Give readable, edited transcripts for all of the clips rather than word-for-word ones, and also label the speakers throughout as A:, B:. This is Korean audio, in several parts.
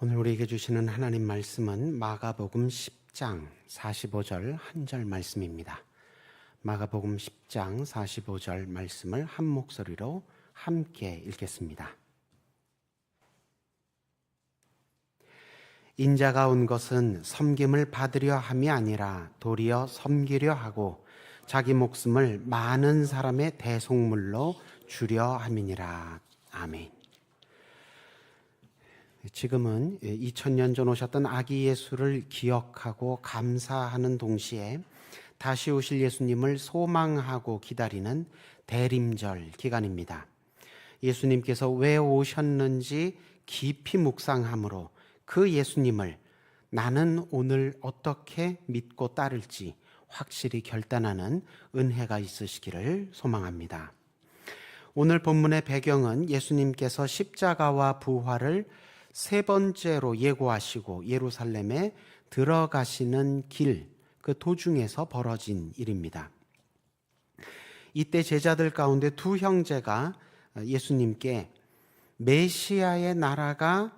A: 오늘 우리에게 주시는 하나님 말씀은 마가복음 10장 45절 한 절 말씀입니다. 마가복음 10장 45절 말씀을 한 목소리로 함께 읽겠습니다. 인자가 온 것은 섬김을 받으려 함이 아니라 도리어 섬기려 하고 자기 목숨을 많은 사람의 대속물로 주려 함이니라. 아멘. 지금은 2000년 전 오셨던 아기 예수를 기억하고 감사하는 동시에 다시 오실 예수님을 소망하고 기다리는 대림절 기간입니다. 예수님께서 왜 오셨는지 깊이 묵상함으로 그 예수님을 나는 오늘 어떻게 믿고 따를지 확실히 결단하는 은혜가 있으시기를 소망합니다. 오늘 본문의 배경은 예수님께서 십자가와 부활을 세 번째로 예고하시고 예루살렘에 들어가시는 길, 그 도중에서 벌어진 일입니다. 이때 제자들 가운데 두 형제가 예수님께 메시아의 나라가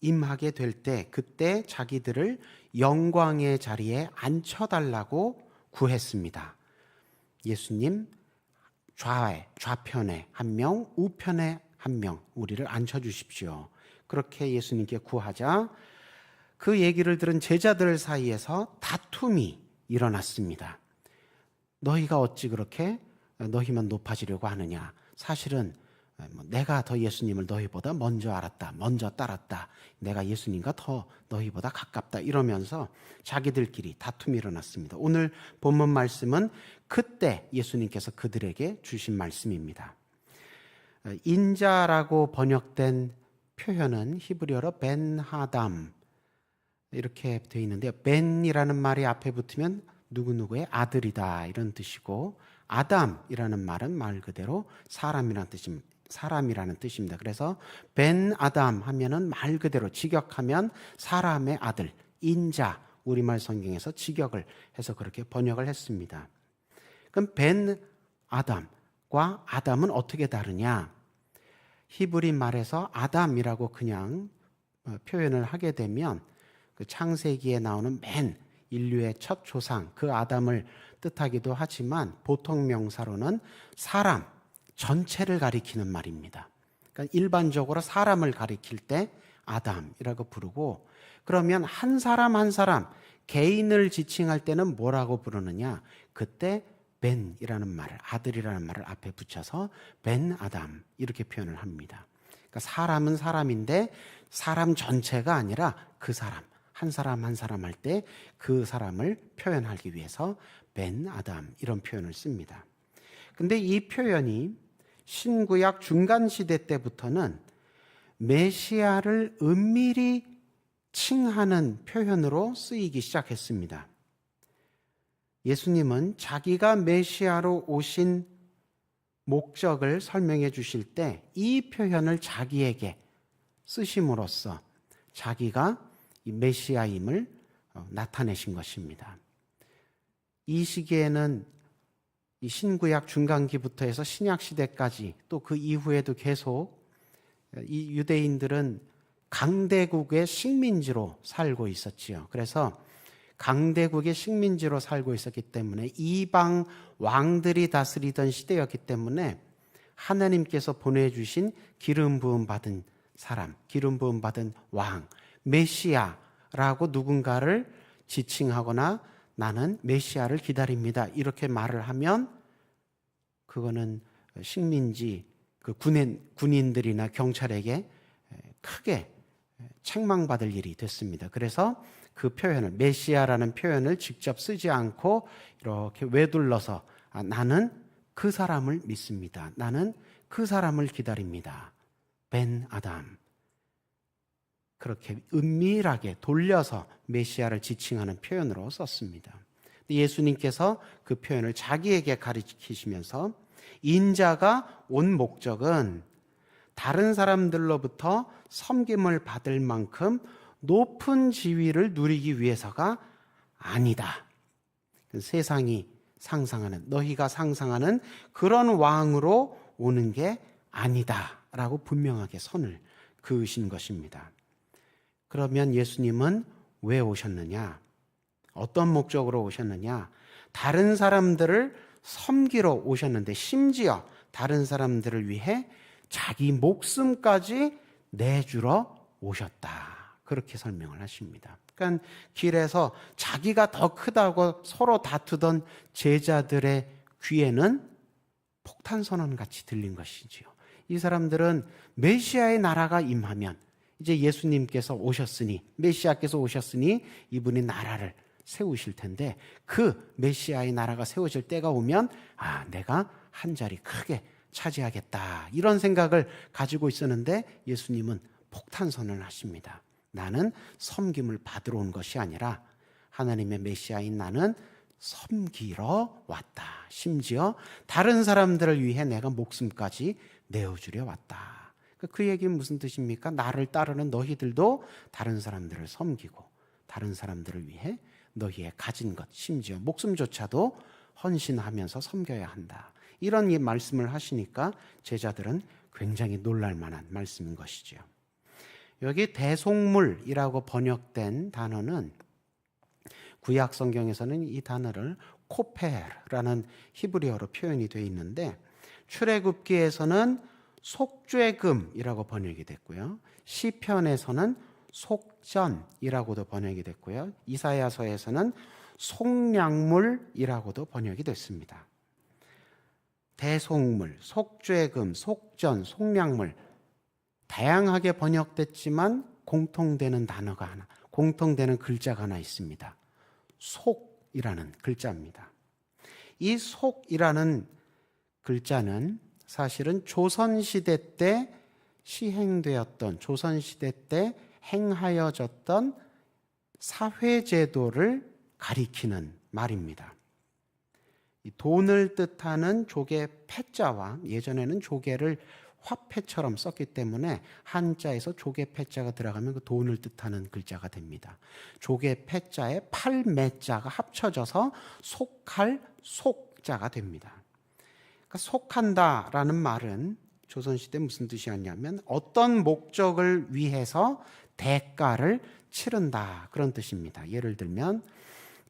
A: 임하게 될 때 그때 자기들을 영광의 자리에 앉혀달라고 구했습니다. 예수님 좌편에 한 명, 우편에 한 명 우리를 앉혀주십시오. 그렇게 예수님께 구하자 그 얘기를 들은 제자들 사이에서 다툼이 일어났습니다. 너희가 어찌 그렇게 너희만 높아지려고 하느냐. 사실은 내가 더 예수님을 너희보다 먼저 알았다. 먼저 따랐다. 내가 예수님과 더 너희보다 가깝다. 이러면서 자기들끼리 다툼이 일어났습니다. 오늘 본문 말씀은 그때 예수님께서 그들에게 주신 말씀입니다. 인자라고 번역된 표현은 히브리어로 벤하담 이렇게 되어 있는데요. 벤이라는 말이 앞에 붙으면 누구누구의 아들이다 이런 뜻이고 아담이라는 말은 말 그대로 사람이라는 뜻입니다. 그래서 벤 아담 하면은 말 그대로 직역하면 사람의 아들, 인자, 우리말 성경에서 직역을 해서 그렇게 번역을 했습니다. 그럼 벤 아담과 아담은 어떻게 다르냐? 히브리 말에서 아담이라고 그냥 표현을 하게 되면 그 창세기에 나오는 맨 인류의 첫 조상 그 아담을 뜻하기도 하지만 보통 명사로는 사람 전체를 가리키는 말입니다. 그러니까 일반적으로 사람을 가리킬 때 아담이라고 부르고 그러면 한 사람 한 사람 개인을 지칭할 때는 뭐라고 부르느냐? 그때 벤이라는 말을 아들이라는 말을 앞에 붙여서 벤 아담 이렇게 표현을 합니다. 그러니까 사람은 사람인데 사람 전체가 아니라 그 사람 한 사람 한 사람 할 때 그 사람을 표현하기 위해서 벤 아담 이런 표현을 씁니다. 근데 이 표현이 신구약 중간 시대 때부터는 메시아를 은밀히 칭하는 표현으로 쓰이기 시작했습니다. 예수님은 자기가 메시아로 오신 목적을 설명해 주실 때 이 표현을 자기에게 쓰심으로써 자기가 이 메시아임을 나타내신 것입니다. 이 시기에는 이 신구약 중간기부터 해서 신약 시대까지 또 그 이후에도 계속 이 유대인들은 강대국의 식민지로 살고 있었지요. 그래서 강대국의 식민지로 살고 있었기 때문에 이방 왕들이 다스리던 시대였기 때문에 하나님께서 보내주신 기름 부음 받은 사람, 기름 부음 받은 왕, 메시아라고 누군가를 지칭하거나 나는 메시아를 기다립니다. 이렇게 말을 하면 그거는 식민지 그 군인들이나 경찰에게 크게 책망받을 일이 됐습니다. 그래서 그 표현을 메시아라는 표현을 직접 쓰지 않고 이렇게 외둘러서 나는 그 사람을 믿습니다. 나는 그 사람을 기다립니다. 벤 아담. 그렇게 은밀하게 돌려서 메시아를 지칭하는 표현으로 썼습니다. 예수님께서 그 표현을 자기에게 가리키시면서 인자가 온 목적은 다른 사람들로부터 섬김을 받을 만큼 높은 지위를 누리기 위해서가 아니다. 세상이 상상하는 너희가 상상하는 그런 왕으로 오는 게 아니다 라고 분명하게 선을 그으신 것입니다. 그러면 예수님은 왜 오셨느냐? 어떤 목적으로 오셨느냐? 다른 사람들을 섬기러 오셨는데 심지어 다른 사람들을 위해 자기 목숨까지 내주러 오셨다. 그렇게 설명을 하십니다. 그러니까 길에서 자기가 더 크다고 서로 다투던 제자들의 귀에는 폭탄 선언같이 들린 것이지요. 이 사람들은 메시아의 나라가 임하면 이제 예수님께서 오셨으니, 메시아께서 오셨으니 이분이 나라를 세우실 텐데 그 메시아의 나라가 세워질 때가 오면 내가 한 자리 크게 차지하겠다. 이런 생각을 가지고 있었는데 예수님은 폭탄 선언을 하십니다. 나는 섬김을 받으러 온 것이 아니라 하나님의 메시아인 나는 섬기러 왔다. 심지어 다른 사람들을 위해 내가 목숨까지 내어주려 왔다. 그 얘기는 무슨 뜻입니까? 나를 따르는 너희들도 다른 사람들을 섬기고 다른 사람들을 위해 너희의 가진 것, 심지어 목숨조차도 헌신하면서 섬겨야 한다. 이런 이 말씀을 하시니까 제자들은 굉장히 놀랄 만한 말씀인 것이죠. 여기 대속물이라고 번역된 단어는 구약 성경에서는 이 단어를 코페라는 히브리어로 표현이 되어 있는데 출애굽기에서는 속죄금이라고 번역이 됐고요. 시편에서는 속전이라고도 번역이 됐고요. 이사야서에서는 속량물이라고도 번역이 됐습니다. 대속물, 속죄금, 속전, 속량물 다양하게 번역됐지만 공통되는 단어가 하나, 공통되는 글자가 하나 있습니다. 속이라는 글자입니다. 이 속이라는 글자는 사실은 조선시대 때 시행되었던, 조선시대 때 행하여졌던 사회제도를 가리키는 말입니다. 돈을 뜻하는 조개 패자와 예전에는 조개를 화폐처럼 썼기 때문에 한자에서 조개 패자가 들어가면 그 돈을 뜻하는 글자가 됩니다. 조개 패자에 팔매자가 합쳐져서 속할 속자가 됩니다. 그러니까 속한다라는 말은 조선시대 무슨 뜻이었냐면 어떤 목적을 위해서 대가를 치른다 그런 뜻입니다. 예를 들면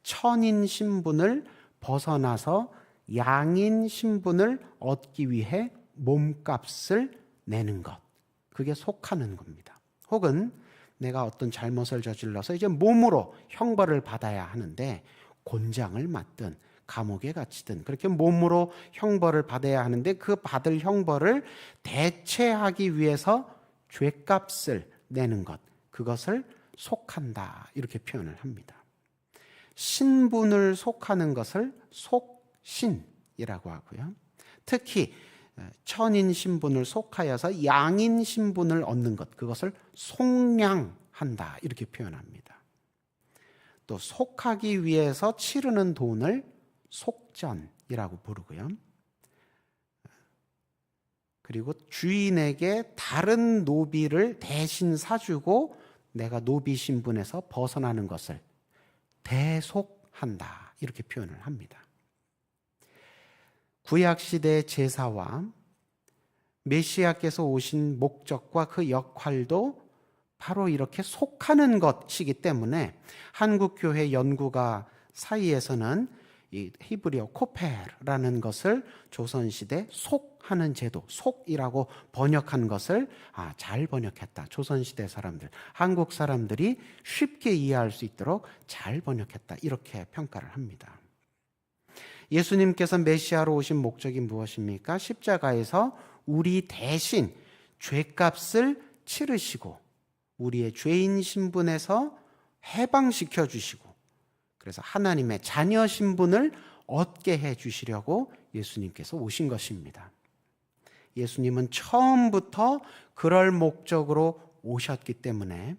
A: 천인 신분을 벗어나서 양인 신분을 얻기 위해 몸값을 내는 것, 그게 속하는 겁니다. 혹은 내가 어떤 잘못을 저질러서 이제 몸으로 형벌을 받아야 하는데 곤장을 맞든 감옥에 갇히든 그렇게 몸으로 형벌을 받아야 하는데 그 받을 형벌을 대체하기 위해서 죄값을 내는 것, 그것을 속한다 이렇게 표현을 합니다. 신분을 속하는 것을 속신이라고 하고요. 특히 천인 신분을 속하여서 양인 신분을 얻는 것, 그것을 속량한다 이렇게 표현합니다. 또 속하기 위해서 치르는 돈을 속전이라고 부르고요. 그리고 주인에게 다른 노비를 대신 사주고 내가 노비 신분에서 벗어나는 것을 대속한다 이렇게 표현을 합니다. 구약시대의 제사와 메시아께서 오신 목적과 그 역할도 바로 이렇게 속하는 것이기 때문에 한국교회 연구가 사이에서는 이 히브리어 코페라는 것을 조선시대 속하는 제도, 속이라고 번역한 것을 잘 번역했다. 조선시대 사람들, 한국 사람들이 쉽게 이해할 수 있도록 잘 번역했다. 이렇게 평가를 합니다. 예수님께서 메시아로 오신 목적이 무엇입니까? 십자가에서 우리 대신 죄값을 치르시고 우리의 죄인 신분에서 해방시켜 주시고 그래서 하나님의 자녀 신분을 얻게 해 주시려고 예수님께서 오신 것입니다. 예수님은 처음부터 그럴 목적으로 오셨기 때문에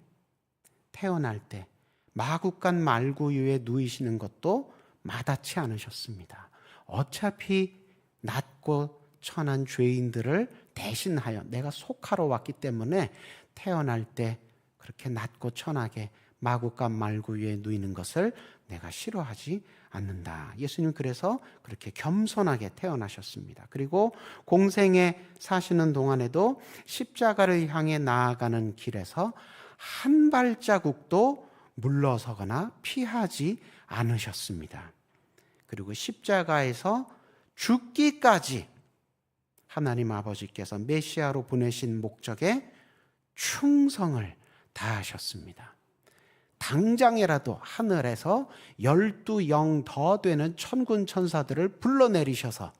A: 태어날 때 마구간 말구유에 누이시는 것도 마다치 않으셨습니다. 어차피 낮고 천한 죄인들을 대신하여 내가 속하러 왔기 때문에 태어날 때 그렇게 낮고 천하게 마구간 말구유에 누이는 것을 내가 싫어하지 않는다. 예수님 그래서 그렇게 겸손하게 태어나셨습니다. 그리고 공생에 사시는 동안에도 십자가를 향해 나아가는 길에서 한 발자국도 물러서거나 피하지 않으셨습니다. 그리고 십자가에서 죽기까지 하나님 아버지께서 메시아로 보내신 목적에 충성을 다하셨습니다. 당장이라도 하늘에서 12영 더 되는 천군 천사들을 불러내리셔서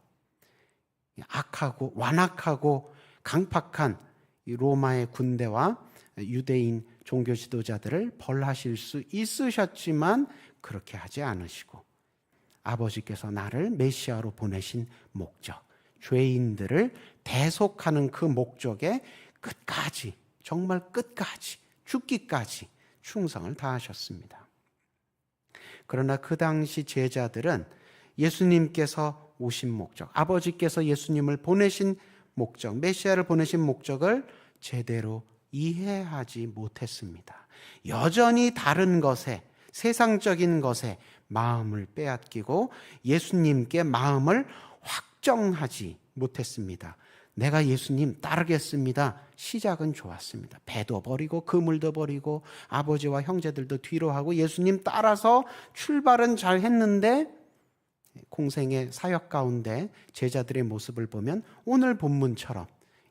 A: 악하고 완악하고 강팍한 로마의 군대와 유대인 종교 지도자들을 벌하실 수 있으셨지만 그렇게 하지 않으시고 아버지께서 나를 메시아로 보내신 목적, 죄인들을 대속하는 그 목적에 끝까지, 정말 끝까지, 죽기까지 충성을 다하셨습니다. 그러나 그 당시 제자들은 예수님께서 오신 목적, 아버지께서 예수님을 보내신 목적, 메시아를 보내신 목적을 제대로 이해하지 못했습니다. 여전히 다른 것에, 세상적인 것에 마음을 빼앗기고 예수님께 마음을 확정하지 못했습니다. 내가 예수님 따르겠습니다. 시작은 좋았습니다. 배도 버리고 그물도 버리고 아버지와 형제들도 뒤로 하고 예수님 따라서 출발은 잘 했는데 공생의 사역 가운데 제자들의 모습을 보면 오늘 본문처럼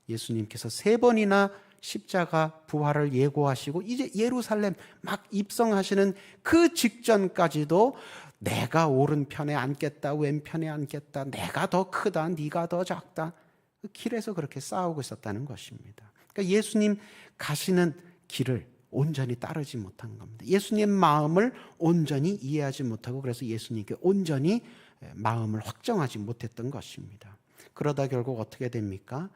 A: 예수님께서 3번이나 십자가 부활을 예고하시고 이제 예루살렘 막 입성하시는 그 직전까지도 내가 오른편에 앉겠다, 왼편에 앉겠다, 내가 더 크다, 네가 더 작다, 그 길에서 그렇게 싸우고 있었다는 것입니다. 그러니까 예수님 가시는 길을 온전히 따르지 못한 겁니다. 예수님 마음을 온전히 이해하지 못하고 그래서 예수님께 온전히 마음을 확정하지 못했던 것입니다. 그러다 결국 어떻게 됩니까?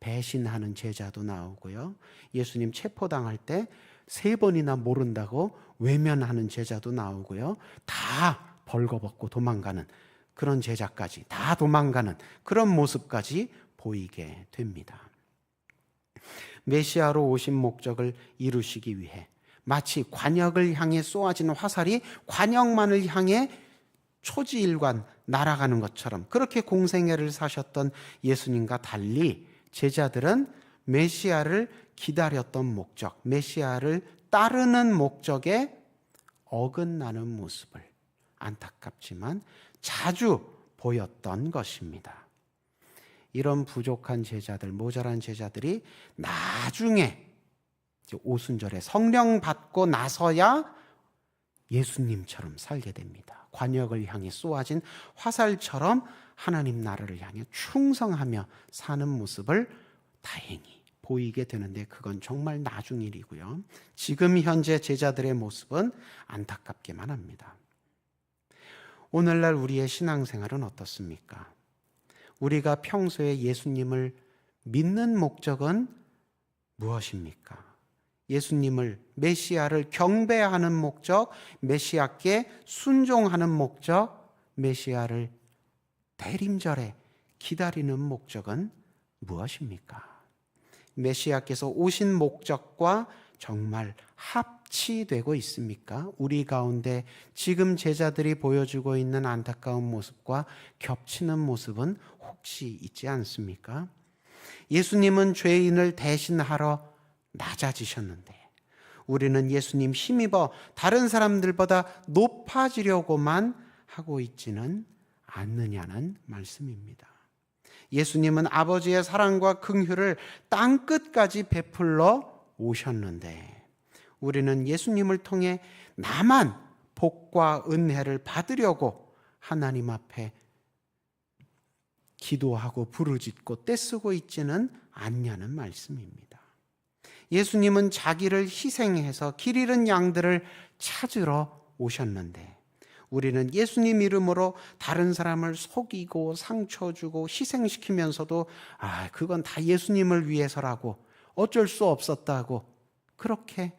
A: 배신하는 제자도 나오고요. 예수님 체포당할 때 3번이나 모른다고 외면하는 제자도 나오고요. 다 벌거벗고 도망가는 그런 제자까지, 다 도망가는 그런 모습까지 보이게 됩니다. 메시아로 오신 목적을 이루시기 위해 마치 관역을 향해 쏘아지는 화살이 관역만을 향해 초지일관 날아가는 것처럼 그렇게 공생애를 사셨던 예수님과 달리 제자들은 메시아를 기다렸던 목적, 메시아를 따르는 목적에 어긋나는 모습을 안타깝지만 자주 보였던 것입니다. 이런 부족한 제자들, 모자란 제자들이 나중에 오순절에 성령 받고 나서야 예수님처럼 살게 됩니다. 관역을 향해 쏘아진 화살처럼 하나님 나라를 향해 충성하며 사는 모습을 다행히 보이게 되는데 그건 정말 나중 일이고요. 지금 현재 제자들의 모습은 안타깝기만 합니다. 오늘날 우리의 신앙생활은 어떻습니까? 우리가 평소에 예수님을 믿는 목적은 무엇입니까? 예수님을, 메시아를 경배하는 목적, 메시아께 순종하는 목적, 메시아를 대림절에 기다리는 목적은 무엇입니까? 메시아께서 오신 목적과 정말 합치되고 있습니까? 우리 가운데 지금 제자들이 보여주고 있는 안타까운 모습과 겹치는 모습은 혹시 있지 않습니까? 예수님은 죄인을 대신하러 낮아지셨는데 우리는 예수님 힘입어 다른 사람들보다 높아지려고만 하고 있지는 않느냐는 말씀입니다. 예수님은 아버지의 사랑과 긍휼을 땅끝까지 베풀러 오셨는데 우리는 예수님을 통해 나만 복과 은혜를 받으려고 하나님 앞에 기도하고 부르짖고 떼쓰고 있지는 않냐는 말씀입니다. 예수님은 자기를 희생해서 길 잃은 양들을 찾으러 오셨는데 우리는 예수님 이름으로 다른 사람을 속이고 상처 주고 희생시키면서도 그건 다 예수님을 위해서라고 어쩔 수 없었다고 그렇게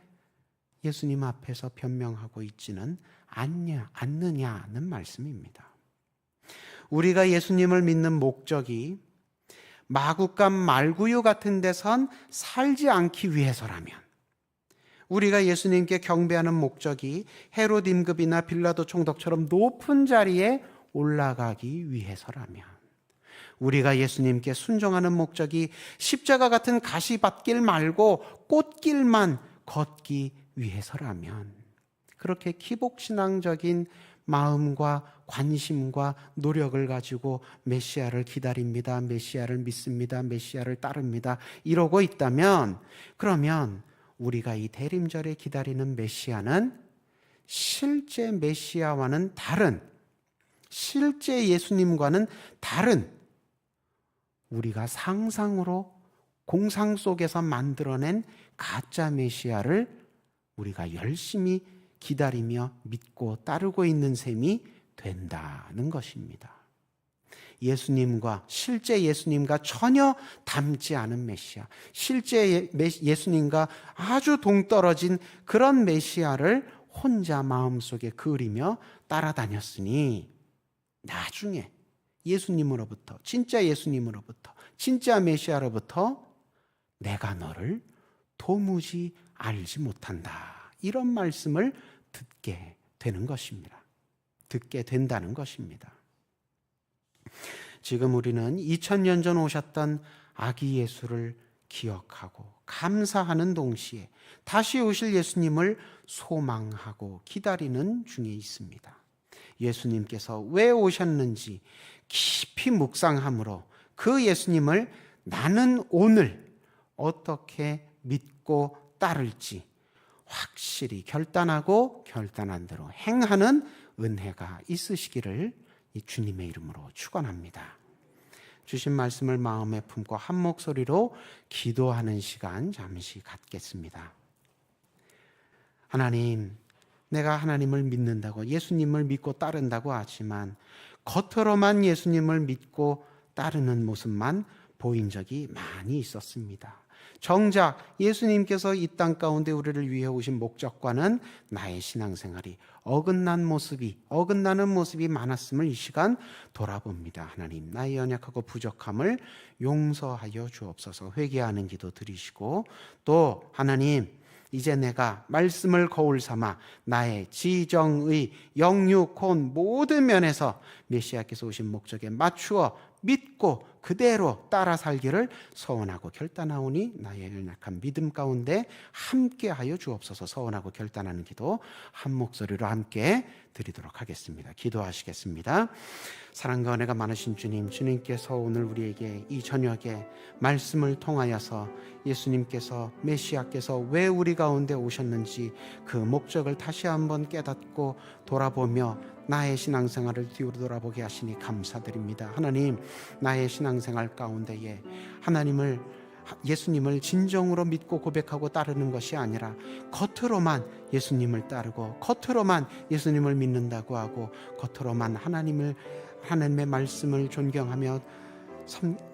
A: 예수님 앞에서 변명하고 있지는 않느냐는 말씀입니다. 우리가 예수님을 믿는 목적이 마구간 말구유 같은 데선 살지 않기 위해서라면 우리가 예수님께 경배하는 목적이 헤롯 임금이나 빌라도 총독처럼 높은 자리에 올라가기 위해서라면 우리가 예수님께 순종하는 목적이 십자가 같은 가시밭길 말고 꽃길만 걷기 위해서라면, 그렇게 기복신앙적인 마음과 관심과 노력을 가지고 메시아를 기다립니다, 메시아를 믿습니다, 메시아를 따릅니다 이러고 있다면, 그러면 우리가 이 대림절에 기다리는 메시아는 실제 메시아와는 다른, 실제 예수님과는 다른, 우리가 상상으로 공상 속에서 만들어낸 가짜 메시아를 우리가 열심히 기다리며 믿고 따르고 있는 셈이 된다는 것입니다. 예수님과, 실제 예수님과 전혀 닮지 않은 메시아, 실제 예수님과 아주 동떨어진 그런 메시아를 혼자 마음속에 그리며 따라다녔으니, 나중에 예수님으로부터, 진짜 예수님으로부터, 진짜 메시아로부터 내가 너를 도무지 알지 못한다, 이런 말씀을 듣게 되는 것입니다. 듣게 된다는 것입니다. 지금 우리는 2000년 전 오셨던 아기 예수를 기억하고 감사하는 동시에 다시 오실 예수님을 소망하고 기다리는 중에 있습니다. 예수님께서 왜 오셨는지 깊이 묵상함으로 그 예수님을 나는 오늘 어떻게 믿고 따를지 확실히 결단하고 결단한 대로 행하는 은혜가 있으시기를 이 주님의 이름으로 축원합니다. 주신 말씀을 마음에 품고 한 목소리로 기도하는 시간 잠시 갖겠습니다. 하나님, 내가 하나님을 믿는다고, 예수님을 믿고 따른다고 하지만 겉으로만 예수님을 믿고 따르는 모습만 보인 적이 많이 있었습니다. 정작 예수님께서 이 땅 가운데 우리를 위해 오신 목적과는 나의 신앙생활이 어긋나는 모습이 많았음을 이 시간 돌아봅니다. 하나님, 나의 연약하고 부족함을 용서하여 주옵소서. 회개하는 기도 드리시고, 또 하나님, 이제 내가 말씀을 거울 삼아 나의 지정의, 영육, 혼 모든 면에서 메시아께서 오신 목적에 맞추어 믿고 그대로 따라 살기를 소원하고 결단하오니 나의 연약한 믿음 가운데 함께하여 주옵소서. 소원하고 결단하는 기도 한 목소리로 함께 드리도록 하겠습니다. 기도하시겠습니다. 사랑과 은혜가 많으신 주님, 주님께서 오늘 우리에게 이 저녁에 말씀을 통하여서 예수님께서, 메시아께서 왜 우리 가운데 오셨는지 그 목적을 다시 한번 깨닫고 돌아보며 나의 신앙생활을 뒤돌아보게 하시니 감사드립니다. 하나님, 나의 신앙생활 가운데에 예수님을 진정으로 믿고 고백하고 따르는 것이 아니라 겉으로만 예수님을 따르고 겉으로만 예수님을 믿는다고 하고 겉으로만 하나님의 말씀을 존경하며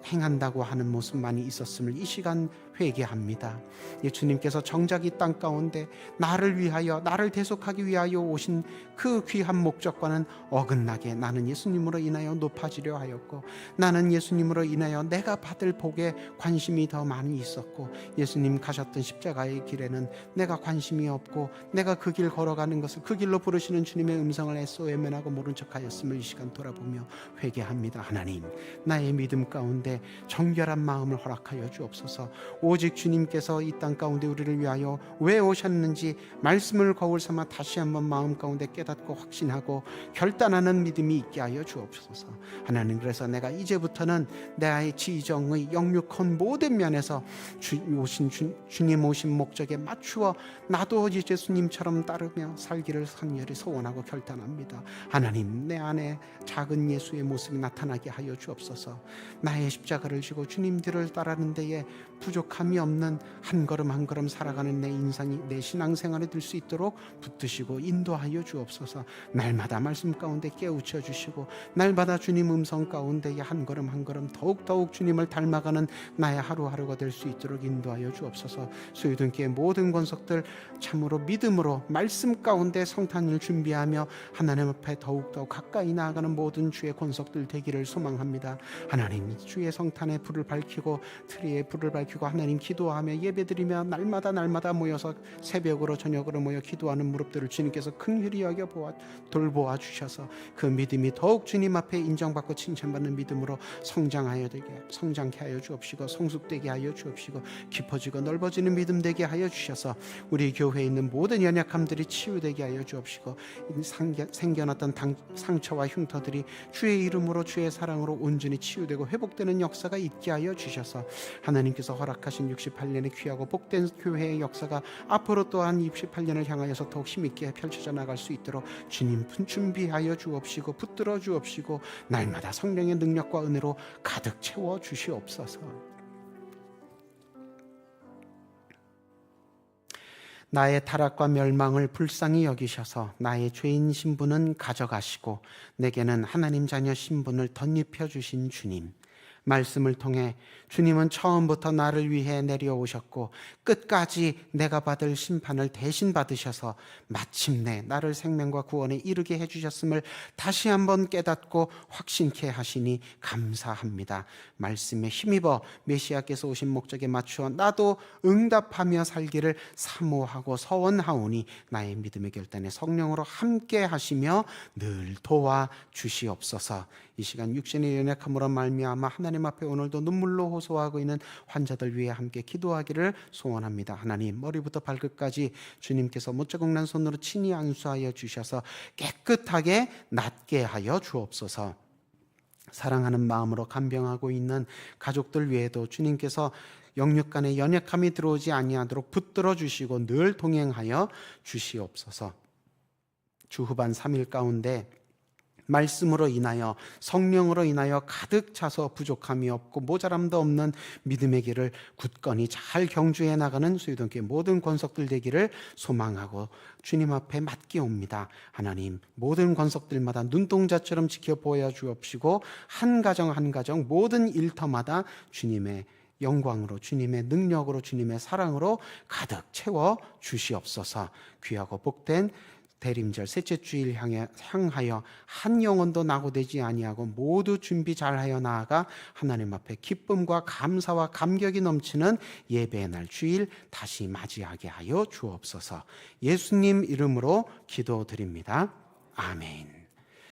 A: 행한다고 하는 모습만이 있었음을 이 시간 회개합니다. 예수님께서 정작 이 땅 가운데 나를 위하여, 나를 대속하기 위하여 오신 그 귀한 목적과는 어긋나게 나는 예수님으로 인하여 높아지려 하였고, 나는 예수님으로 인하여 내가 받을 복에 관심이 더 많이 있었고, 예수님 가셨던 십자가의 길에는 내가 관심이 없고 내가 그 길 걸어가는 것을, 그 길로 부르시는 주님의 음성을 애써 외면하고 모른 척하였음을 이 시간 돌아보며 회개합니다. 하나님, 나의 믿음 가운데 정결한 마음을 허락하여 주옵소서. 오직 주님께서 이 땅 가운데 우리를 위하여 왜 오셨는지 말씀을 거울 삼아 다시 한번 마음 가운데 깨닫고 확신하고 결단하는 믿음이 있게 하여 주옵소서. 하나님, 그래서 내가 이제부터는 나의 지정의, 영육혼 모든 면에서 주님 오신 목적에 맞추어 나도 예수님처럼 따르며 살기를 강렬히 소원하고 결단합니다. 하나님, 내 안에 작은 예수의 모습이 나타나게 하여 주옵소서. 나의 십자가를 지고 주님 뒤를 따르는 데에 부족함이 없는 한 걸음 한 걸음 살아가는 내 인생이, 내 신앙생활이 될 수 있도록 붙드시고 인도하여 주옵소서. 날마다 말씀 가운데 깨우쳐 주시고 날마다 주님 음성 가운데 한 걸음 한 걸음 더욱더욱 주님을 닮아가는 나의 하루하루가 될 수 있도록 인도하여 주옵소서. 소유등기의 모든 권속들 참으로 믿음으로 말씀 가운데 성탄을 준비하며 하나님 앞에 더욱더 가까이 나아가는 모든 주의 권속들 되기를 소망합니다. 하나님, 주의 성탄의 불을 밝히고 트리의 불을 밝히고 하나님 하나님 기도하며 예배드리며 날마다 모여서 새벽으로 저녁으로 모여 기도하는 무릎들을 주님께서 긍휼히 여겨 돌보아 주셔서 그 믿음이 더욱 주님 앞에 인정받고 칭찬받는 믿음으로 성장케 하여 주옵시고 성숙되게 하여 주옵시고 깊어지고 넓어지는 믿음 되게 하여 주셔서 우리 교회에 있는 모든 연약함들이 치유되게 하여 주옵시고 생겨났던 상처와 흉터들이 주의 이름으로 주의 사랑으로 온전히 치유되고 회복되는 역사가 있게 하여 주셔서 하나님께서 허락하신 68년의 귀하고 복된 교회의 역사가 앞으로 또한 68년을 향하여서 더욱 힘있게 펼쳐져 나갈 수 있도록 주님 준비하여 주옵시고 붙들어 주옵시고 날마다 성령의 능력과 은혜로 가득 채워 주시옵소서. 나의 타락과 멸망을 불쌍히 여기셔서 나의 죄인 신분은 가져가시고 내게는 하나님 자녀 신분을 덧입혀 주신 주님, 말씀을 통해 주님은 처음부터 나를 위해 내려오셨고 끝까지 내가 받을 심판을 대신 받으셔서 마침내 나를 생명과 구원에 이르게 해주셨음을 다시 한번 깨닫고 확신케 하시니 감사합니다. 말씀에 힘입어 메시아께서 오신 목적에 맞추어 나도 응답하며 살기를 사모하고 서원하오니 나의 믿음의 결단에 성령으로 함께 하시며 늘 도와 주시옵소서. 이 시간 육신의 연약함으로 말미암아 하나님 앞에 오늘도 눈물로 호소하고 있는 환자들 위해 함께 기도하기를 소원합니다. 하나님, 머리부터 발끝까지 주님께서 못자국난 손으로 친히 안수하여 주셔서 깨끗하게 낫게 하여 주옵소서. 사랑하는 마음으로 간병하고 있는 가족들 위에도 주님께서 영육 간의 연약함이 들어오지 아니하도록 붙들어 주시고 늘 동행하여 주시옵소서. 주 후반 3일 가운데 말씀으로 인하여 성령으로 인하여 가득 차서 부족함이 없고 모자람도 없는 믿음의 길을 굳건히 잘 경주해 나가는 수유동교회 모든 권속들 되기를 소망하고 주님 앞에 맡기옵니다. 하나님, 모든 권속들마다 눈동자처럼 지켜보아 주옵시고 한 가정 한 가정 모든 일터마다 주님의 영광으로 주님의 능력으로 주님의 사랑으로 가득 채워 주시옵소서. 귀하고 복된 대림절 셋째 주일 향하여 한 영혼도 낙오되지 아니하고 모두 준비 잘하여 나아가 하나님 앞에 기쁨과 감사와 감격이 넘치는 예배의 날 주일 다시 맞이하게 하여 주옵소서. 예수님 이름으로 기도드립니다. 아멘.